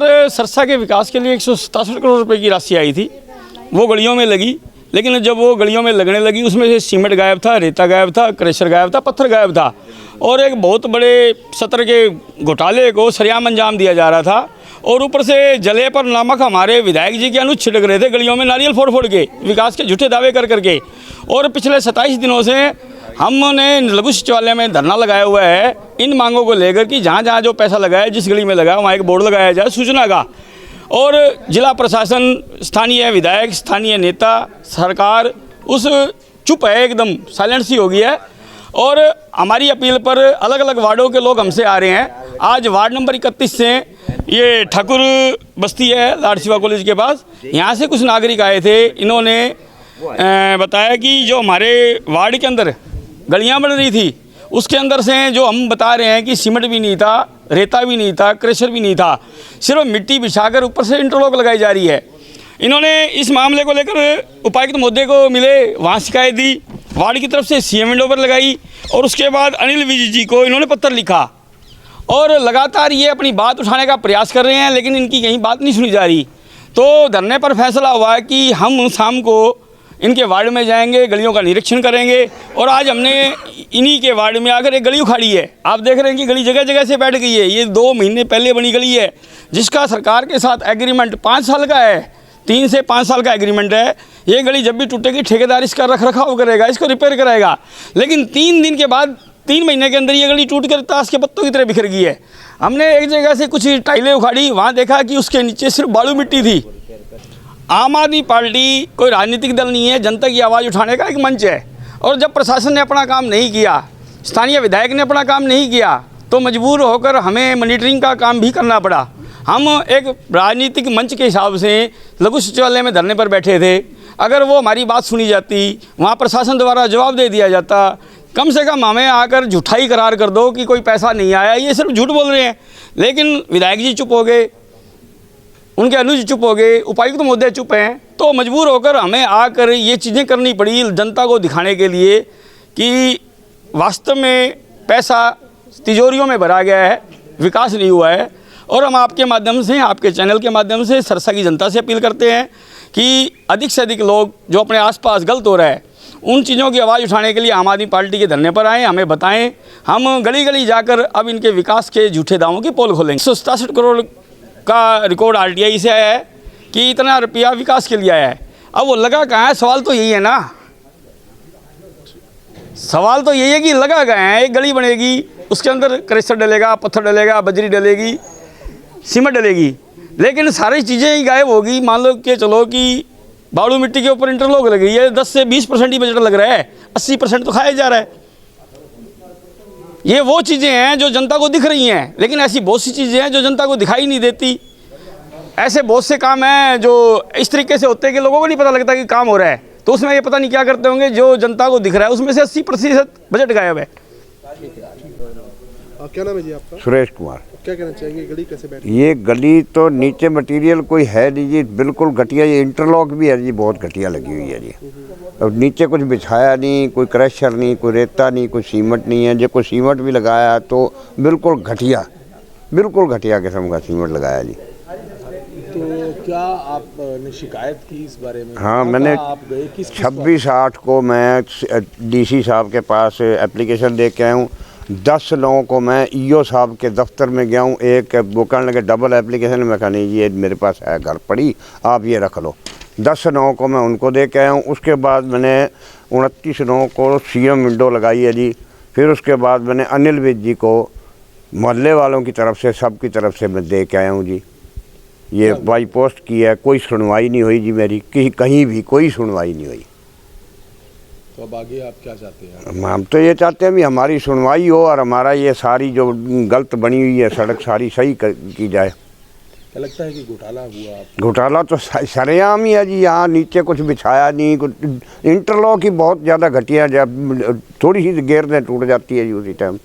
सरकार सरसा के विकास के लिए 167 करोड़ रुपए की राशि आई थी, वो गलियों में लगी। लेकिन जब वो गलियों में लगने लगी उसमें से सीमेंट गायब था, रेता गायब था, क्रेशर गायब था, पत्थर गायब था और एक बहुत बड़े सत्र के घोटाले को सरेआम अंजाम दिया जा रहा था। और ऊपर से जले पर नमक हमारे विधायक जी के अनुज छिड़क रहे थे गलियों में नारियल फोड़ फोड़ के, विकास के झूठे दावे कर करके। और पिछले 27 दिनों से हमने लघु सचिवालय में धरना लगाया हुआ है इन मांगों को लेकर कि जहाँ जहाँ जो पैसा लगा है, जिस गली में लगा वहाँ एक बोर्ड लगाया जाए सूचना का। और जिला प्रशासन, स्थानीय विधायक, स्थानीय नेता, सरकार उस चुप है, एकदम साइलेंट सी हो गई है। और हमारी अपील पर अलग अलग वार्डों के लोग हमसे आ रहे हैं। आज वार्ड नंबर 31 से, ये ठाकुर बस्ती है लाड शिवा कॉलेज के पास, यहाँ से कुछ नागरिक आए थे। इन्होंने बताया कि जो हमारे वार्ड के अंदर गलियाँ बन रही थी उसके अंदर से जो हम बता रहे हैं कि सीमेंट भी नहीं था, रेता भी नहीं था, क्रेशर भी नहीं था, सिर्फ मिट्टी बिछाकर ऊपर से इंटरलॉक लगाई जा रही है। इन्होंने इस मामले को लेकर उपायुक्त महोदय को मिले, वहाँ शिकायत दी, वार्ड की तरफ से सीएम विंडो पर लगाई और उसके बाद अनिल विज जी को इन्होंने पत्र लिखा। और लगातार ये अपनी बात उठाने का प्रयास कर रहे हैं लेकिन इनकी कहीं बात नहीं सुनी जा रही। तो धरने पर फैसला हुआ है कि हम शाम को इनके वार्ड में जाएंगे, गलियों का निरीक्षण करेंगे। और आज हमने इन्हीं के वार्ड में आकर एक गली उखाड़ी है। आप देख रहे हैं कि गली जगह जगह से बैठ गई है। ये 2 महीने पहले बनी गली है जिसका सरकार के साथ एग्रीमेंट 5 साल का है, 3 से 5 साल का एग्रीमेंट है। ये गली जब भी टूटेगी ठेकेदार इसका रख रखाव करेगा, इसको रिपेयर कराएगा। लेकिन 3 दिन के बाद, 3 महीने के अंदर ये गली टूट कर ताश के पत्तों की तरह बिखर गई है। हमने एक जगह से कुछ टाइलें उखाड़ी, वहाँ देखा कि उसके नीचे सिर्फ बालू मिट्टी थी। आम आदमी पार्टी कोई राजनीतिक दल नहीं है, जनता की आवाज़ उठाने का एक मंच है। और जब प्रशासन ने अपना काम नहीं किया, स्थानीय विधायक ने अपना काम नहीं किया, तो मजबूर होकर हमें मॉनिटरिंग का काम भी करना पड़ा। हम एक राजनीतिक मंच के हिसाब से लघु सचिवालय में धरने पर बैठे थे। अगर वो हमारी बात सुनी जाती, वहाँ प्रशासन द्वारा जवाब दे दिया जाता, कम से कम हमें आकर झूठाई करार कर दो कि कोई पैसा नहीं आया, ये सिर्फ झूठ बोल रहे हैं। लेकिन विधायक जी चुप हो गए, उनके अनुज चुप हो गए, उपायुक्त महोदय चुप हैं। तो मजबूर होकर हमें आकर ये चीज़ें करनी पड़ी जनता को दिखाने के लिए कि वास्तव में पैसा तिजोरियों में भरा गया है, विकास नहीं हुआ है। और हम आपके माध्यम से, आपके चैनल के माध्यम से सरसा की जनता से अपील करते हैं कि अधिक से अधिक लोग जो अपने आसपास गलत हो रहा है उन चीज़ों की आवाज़ उठाने के लिए आम आदमी पार्टी के धरने पर आएँ, हमें बताएं। हम गली गली जाकर अब इनके विकास के झूठे दावों की पोल खोलेंगे। 167 करोड़ का रिकॉर्ड आरटीआई से आया है कि इतना रुपया विकास के लिए आया है। अब वो लगा कहाँ है, सवाल तो यही है ना। सवाल तो यही है कि लगा कहाँ है। एक गली बनेगी, उसके अंदर क्रेशर डलेगा, पत्थर डलेगा, बजरी डलेगी, सीमेंट डलेगी, लेकिन सारी चीज़ें ही गायब होगी। मान लो कि चलो कि बालू मिट्टी के ऊपर इंटरलॉक लग गई है, 10 से 20% ही बजट लग रहा है, 80% तो खाया जा रहा है। ये वो चीज़ें हैं जो जनता को दिख रही हैं, लेकिन ऐसी बहुत सी चीज़ें हैं जो जनता को दिखाई नहीं देती। ऐसे बहुत से काम हैं जो इस तरीके से होते हैं कि लोगों को नहीं पता लगता कि काम हो रहा है, तो उसमें ये पता नहीं क्या करते होंगे। जो जनता को दिख रहा है उसमें से 80% बजट गायब है। क्या नाम है जी आपका? सुरेश कुमार। क्या कहना चाहेंगे, गली कैसे बैठी? ये गली तो नीचे मटेरियल कोई है नहीं जी, बिल्कुल घटिया। ये इंटरलॉक भी है जी, बहुत घटिया लगी हुई है जी। अब नीचे कुछ बिछाया नहीं, कोई क्रैशर नहीं, कोई रेता नहीं, कोई सीमेंट नहीं है। जो कोई सीमेंट भी लगाया तो बिल्कुल घटिया किस्म का सीमेंट लगाया जी। तो क्या आपने शिकायत की इस बारे में? हाँ, मैंने 26/8 को मैं डीसी साहब के पास एप्लीकेशन दे के आया हूँ। 10 लोगों को मैं ईओ साहब के दफ्तर में गया हूँ। एक वो कहने लगे डबल एप्लीकेशन, में कहा नहीं ये मेरे पास है घर पड़ी, आप ये रख लो। 10 लोगों को मैं उनको दे के आया हूँ। उसके बाद मैंने 29 लोगों को सीएम विंडो लगाई है जी। फिर उसके बाद मैंने अनिल विज जी को मोहल्ले वालों की तरफ से, सब की तरफ से मैं दे के आया हूँ जी। ये बाई पोस्ट की है, कोई सुनवाई नहीं हुई जी मेरी, कहीं भी कोई सुनवाई नहीं हुई। तो अब आगे आप क्या चाहते हैं? हम तो ये चाहते हैं भी हमारी सुनवाई हो और हमारा ये सारी जो गलत बनी हुई है सड़क सारी सही की जाए। क्या लगता है कि घोटाला हुआ? घोटाला तो सरेआम ही है जी। यहाँ नीचे कुछ बिछाया नहीं, कुछ इंटरलॉक ही बहुत ज़्यादा घटिया, जब थोड़ी सी गेर टूट जाती है जी उसी टाइम।